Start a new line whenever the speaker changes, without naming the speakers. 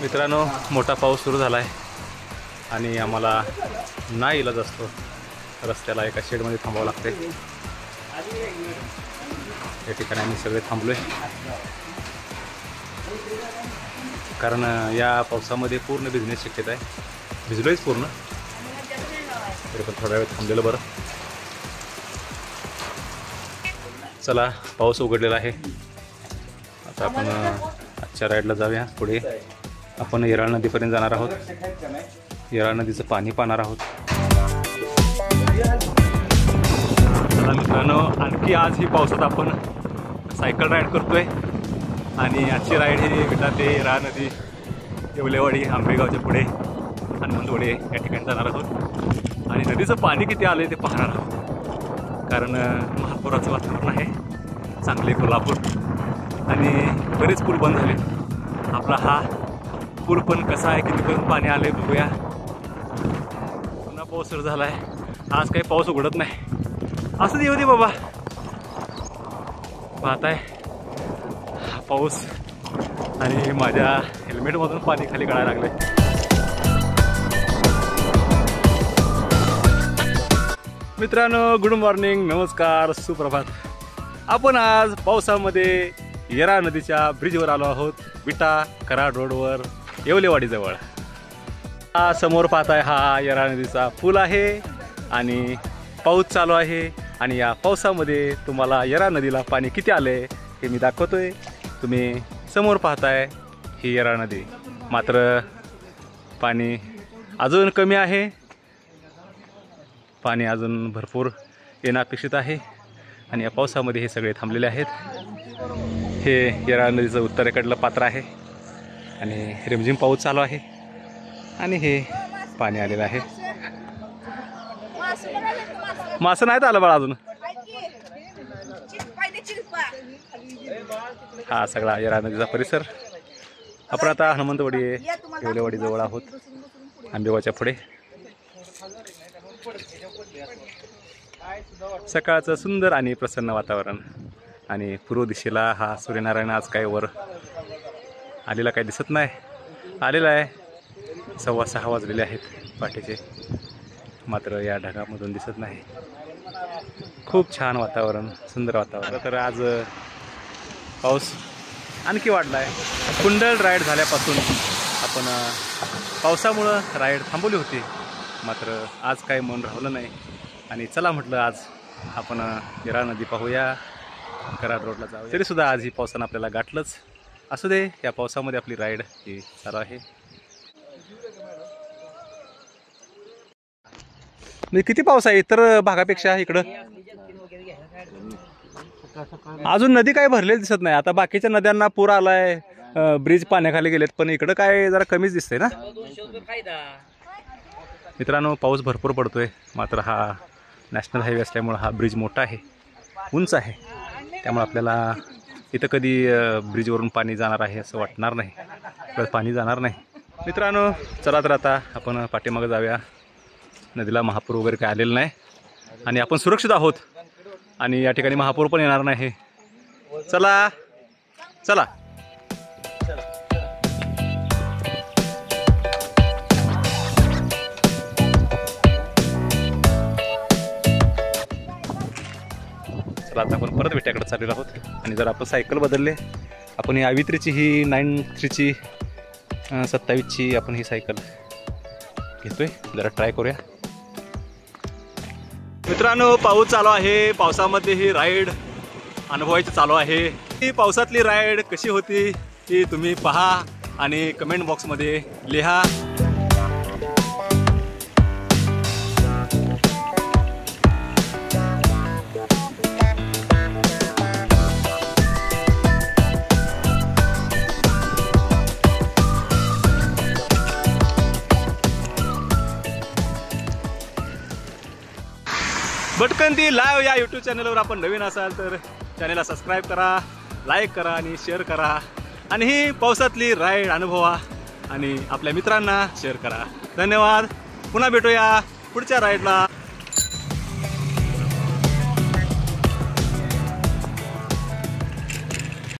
मित्रांनो, मोठा पाऊस सुरू झाला आहे आणि आम्हाला नाईलाज असतो रस्त्याला एका शेडमध्ये थांबावं लागते। या ठिकाणी आम्ही सगळे थांबलोय कारण या पावसामध्ये पूर्ण भिजण्याची शक्यता आहे। भिजलोयच पूर्ण, तरी पण थोडा वेळ थांबलेलं बरं। चला, पाऊस उघडलेला आहे। आता आपण आजच्या राईडला जाऊया। पुढे आपण येराळ नदीपर्यंत जाणार आहोत। येराळ नदीचं पाणी पाहणार आहोत। चला मित्रांनो, आणखी आज ही पावसात आपण सायकल राईड करतोय आणि आजची राईड ही विटा ते येराळ नदी, येवलेवाडी, आंबेगावच्या पुढे हनुमंतवाडी या ठिकाणी जाणार आहोत आणि नदीचं पाणी किती आलं ते पाहणार आहोत। कारण महापुराचं वातावरण आहे, सांगली, कोल्हापूर आणि बरेच पूल बंद झाले। आपला हा पूल पण कसा आहे, कितीपर्यंत पाणी आले बघूया। पुन्हा पाऊस सुरू झाला आहे। आज काही पाऊस उघडत नाही। असं येऊ दे बाबा, पाहताय हा पाऊस आणि माझ्या हेल्मेटमधून पाणी खाली गळायला लागले। मित्रांनो, गुड मॉर्निंग, नमस्कार, सुप्रभात। आपण आज पावसामध्ये येराळ नदीच्या ब्रिजवर आलो आहोत, विटा कराड रोडवर, येवलेवाडीजवळ। हा समोर पाहताय हा येराळ नदीचा पूल आहे आणि पाऊस चालू आहे आणि या पावसामध्ये तुम्हाला येराळ नदीला पाणी किती आले हे मी दाखवतोय। तुम्ही समोर पाहताय ही येराळ नदी, मात्र पाणी अजून कमी आहे। पाणी अजून भरपूर येणं अपेक्षित आहे आणि या पावसामध्ये हे सगळे थांबलेले आहेत। हे येराळ नदीचं उत्तरेकडलं पात्र आहे आणि रिमझिम पाऊस चालू आहे आणि हे पाणी आलेलं आहे। मासं नाहीत आलं बाळा अजून। हा सगळा येराळ नदीचा परिसर। आपण आता हनुमंतवाडी, येवलेवाडी जवळ आहोत, आंबेगावच्या पुढे। सकाळचं सुंदर आणि प्रसन्न वातावरण आणि पूर्व दिशेला हा सूर्यनारायण आज काय वर आलेला काही दिसत नाही, आलेला आहे। 6:15 वाजलेले आहेत पहाटेचे, मात्र या ढगामधून दिसत नाही। खूप छान वातावरण, सुंदर वातावरण। तर आज पाऊस आणखी वाढला आहे। कुंडल राईड झाल्यापासून आपण पावसामुळं राईड थांबवली होती, मात्र आज काही मन राहिलं नाही आणि चला म्हटलं आज आपण येराळ नदी पाहूया, कराड रोडला जाऊ। तरीसुद्धा आज ही पावसानं आपल्याला गाठलंच। असू दे, या पावसामध्ये आपली राईड ही चालू आहे। किती पाऊस आहे इतर भागापेक्षा इकडं? अजून नदी काय भरलेली दिसत नाही। आता बाकीच्या नद्यांना पूर आलाय, ब्रिज पाण्याखाली गेलेत, पण इकडं काय जरा कमीच दिसतंय ना। मित्रांनो, पाऊस भरपूर पडतोय, मात्र हा नॅशनल हायवे असल्यामुळे हा ब्रिज मोठा आहे, उंच आहे, त्यामुळे आपल्याला इथं कधी ब्रिजवरून पाणी जाणार आहे असं वाटणार नाही, तर पाणी जाणार नाही। मित्रांनो, चला तर आता आपण पाठीमागे जाऊया। नदीला महापूर वगैरे काय आलेलं नाही आणि आपण सुरक्षित आहोत आणि या ठिकाणी महापूर पण येणार नाही। चला चला। चला, आता आपण परत विट्याकडे चाललेलो आहोत आणि जर आपण सायकल बदलले, आपण ही आवित्रीची ही 93ची 27ची आपण ही सायकल घेतोय, जरा ट्राय करूया. मित्रांनो, पाऊस चालू आहे. पावसामध्ये ही राईड अनुभवायची चालू आहे. ही पावसातली राईड कशी होती ती तुम्ही पहा आणि कमेंट बॉक्समध्ये लिहा. भटकंती लाईव्ह या यूट्यूब चॅनलवर आपण नवीन असाल तर चॅनलला सबस्क्राईब करा, लाईक करा आणि शेअर करा. आणि ही पावसातली राईड अनुभवा आणि आपल्या मित्रांना शेअर करा. धन्यवाद. पुन्हा भेटूया पुढच्या राईडला.